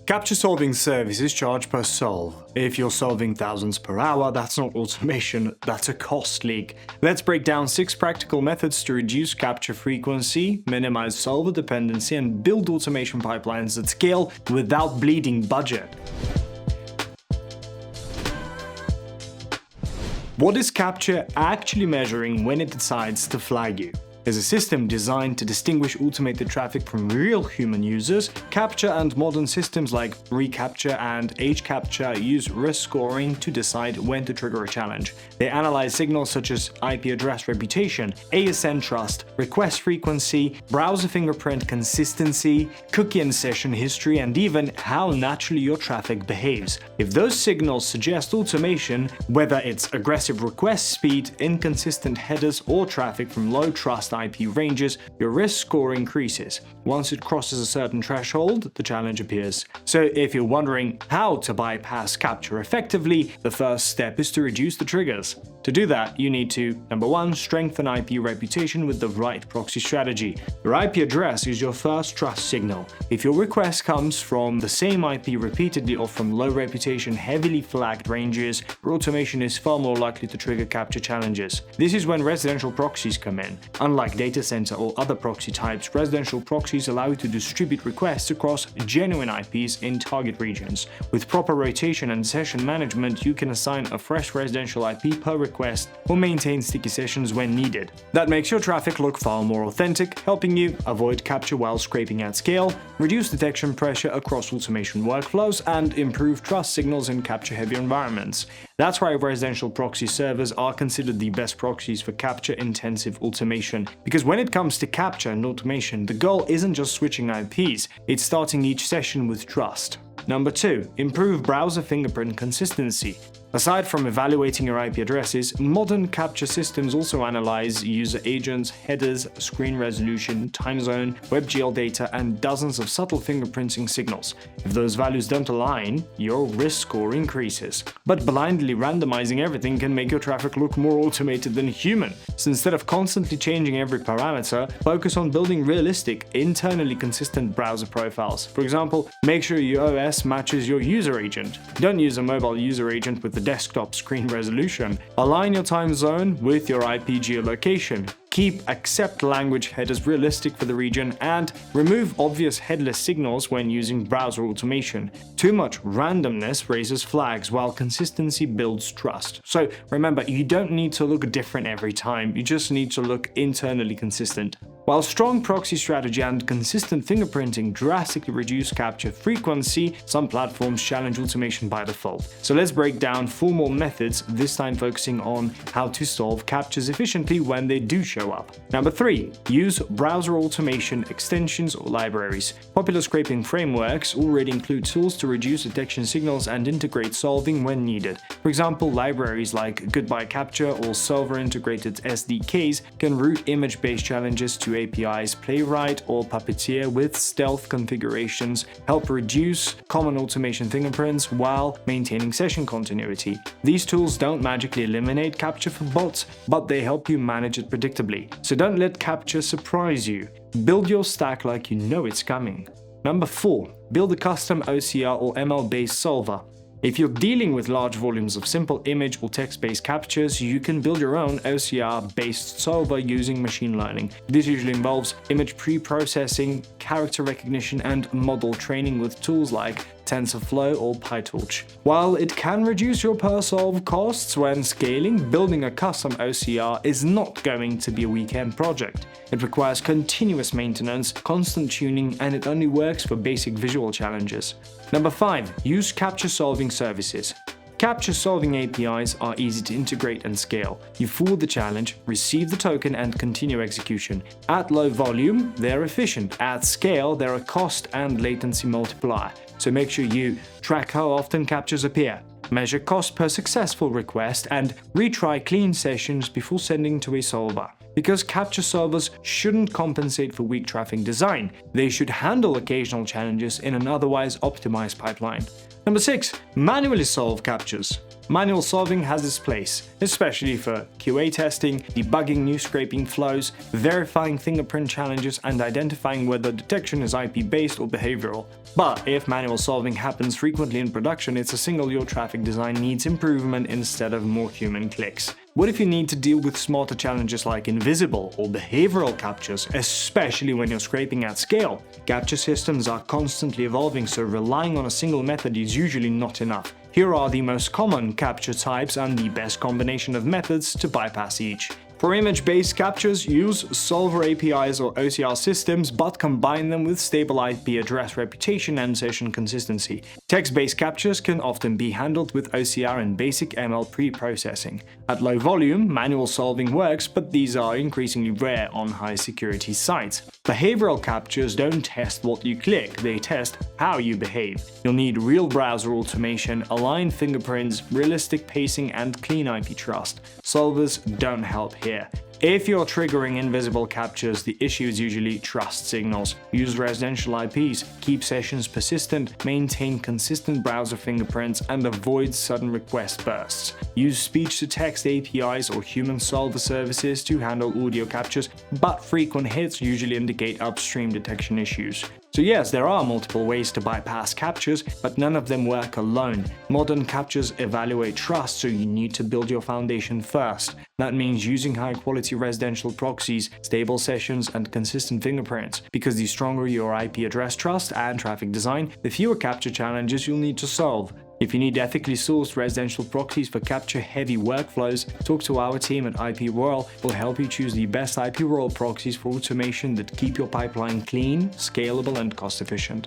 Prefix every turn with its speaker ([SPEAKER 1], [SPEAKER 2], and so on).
[SPEAKER 1] CAPTCHA-solving services charge per solve. If you're solving thousands per hour, that's not automation, that's a cost leak. Let's break down 6 practical methods to reduce CAPTCHA frequency, minimize solver dependency, and build automation pipelines that scale without bleeding budget. What is CAPTCHA actually measuring when it decides to flag you? As a system designed to distinguish automated traffic from real human users, CAPTCHA and modern systems like reCAPTCHA and HCAPTCHA use risk scoring to decide when to trigger a challenge. They analyze signals such as IP address reputation, ASN trust, request frequency, browser fingerprint consistency, cookie and session history, and even how naturally your traffic behaves. If those signals suggest automation, whether it's aggressive request speed, inconsistent headers, or traffic from low-trust IP ranges, your risk score increases. Once it crosses a certain threshold, the challenge appears. So if you're wondering how to bypass CAPTCHA effectively, the first step is to reduce the triggers. To do that, you need to, number 1, strengthen IP reputation with the right proxy strategy. Your IP address is your first trust signal. If your request comes from the same IP repeatedly or from low reputation, heavily flagged ranges, your automation is far more likely to trigger CAPTCHA challenges. This is when residential proxies come in. Unlike data center or other proxy types, residential proxies allow you to distribute requests across genuine IPs in target regions. With proper rotation and session management, you can assign a fresh residential IP per request or maintain sticky sessions when needed. That makes your traffic look far more authentic, helping you avoid CAPTCHA while scraping at scale, reduce detection pressure across automation workflows, and improve trust signals in CAPTCHA-heavy environments. That's why residential proxy servers are considered the best proxies for CAPTCHA-intensive automation. Because when it comes to CAPTCHA and automation, the goal isn't just switching IPs, it's starting each session with trust. Number 2, improve browser fingerprint consistency. Aside from evaluating your IP addresses, modern CAPTCHA systems also analyze user agents, headers, screen resolution, time zone, WebGL data, and dozens of subtle fingerprinting signals. If those values don't align, your risk score increases. But blindly randomizing everything can make your traffic look more automated than human. So instead of constantly changing every parameter, focus on building realistic, internally consistent browser profiles. For example, make sure your OS matches your user agent. Don't use a mobile user agent with the desktop screen resolution. Align your time zone with your IP geolocation. Keep accept language headers realistic for the region, and remove obvious headless signals when using browser automation. Too much randomness raises flags, while consistency builds trust. So remember, you don't need to look different every time, you just need to look internally consistent. While strong proxy strategy and consistent fingerprinting drastically reduce CAPTCHA frequency, some platforms challenge automation by default. So let's break down 4 more methods, this time focusing on how to solve CAPTCHAs efficiently when they do show up. Number 3, use browser automation extensions or libraries. Popular scraping frameworks already include tools to reduce detection signals and integrate solving when needed. For example, libraries like Goodbye CAPTCHA or solver-integrated SDKs can route image-based challenges to APIs Playwright or Puppeteer with stealth configurations, help reduce common automation fingerprints while maintaining session continuity. These tools don't magically eliminate CAPTCHA for bots, but they help you manage it predictably. So don't let CAPTCHA surprise you. Build your stack like you know it's coming. Number 4, build a custom OCR or ML-based solver. If you're dealing with large volumes of simple image or text-based CAPTCHAs, you can build your own OCR-based solver using machine learning. This usually involves image pre-processing, character recognition, and model training with tools like TensorFlow or PyTorch. While it can reduce your per-solve costs when scaling, building a custom OCR is not going to be a weekend project. It requires continuous maintenance, constant tuning, and it only works for basic visual challenges. Number 5, use CAPTCHA-solving services. CAPTCHA-solving APIs are easy to integrate and scale. You forward the challenge, receive the token, and continue execution. At low volume, they're efficient. At scale, they're a cost and latency multiplier. So make sure you track how often CAPTCHAs appear, measure cost per successful request, and retry clean sessions before sending to a solver. Because CAPTCHA solvers shouldn't compensate for weak traffic design, they should handle occasional challenges in an otherwise optimized pipeline. Number 6, manually solve CAPTCHAs. Manual solving has its place, especially for QA testing, debugging new scraping flows, verifying fingerprint challenges, and identifying whether detection is IP-based or behavioral. But if manual solving happens frequently in production, it's a signal your traffic design needs improvement instead of more human clicks. What if you need to deal with smarter challenges like invisible or behavioral CAPTCHAs, especially when you're scraping at scale? CAPTCHA systems are constantly evolving, so relying on a single method is usually not enough. Here are the most common CAPTCHA types and the best combination of methods to bypass each. For image-based CAPTCHAs, use solver APIs or OCR systems, but combine them with stable IP address reputation and session consistency. Text-based CAPTCHAs can often be handled with OCR and basic ML pre-processing. At low volume, manual solving works, but these are increasingly rare on high-security sites. Behavioral CAPTCHAs don't test what you click, they test how you behave. You'll need real browser automation, aligned fingerprints, realistic pacing, and clean IP trust. Solvers don't help here. If you're triggering invisible CAPTCHAs, the issue is usually trust signals. Use residential IPs, keep sessions persistent, maintain consistent browser fingerprints, and avoid sudden request bursts. Use speech-to-text APIs or human solver services to handle audio CAPTCHAs, but frequent hits usually indicate upstream detection issues. So yes, there are multiple ways to bypass CAPTCHAs, but none of them work alone. Modern CAPTCHAs evaluate trust, so you need to build your foundation first. That means using high-quality residential proxies, stable sessions, and consistent fingerprints, because the stronger your IP address trust and traffic design, the fewer CAPTCHA challenges you'll need to solve. If you need ethically sourced residential proxies for CAPTCHA-heavy workflows, talk to our team at IPRoyal. We'll help you choose the best IPRoyal proxies for automation that keep your pipeline clean, scalable, and cost-efficient.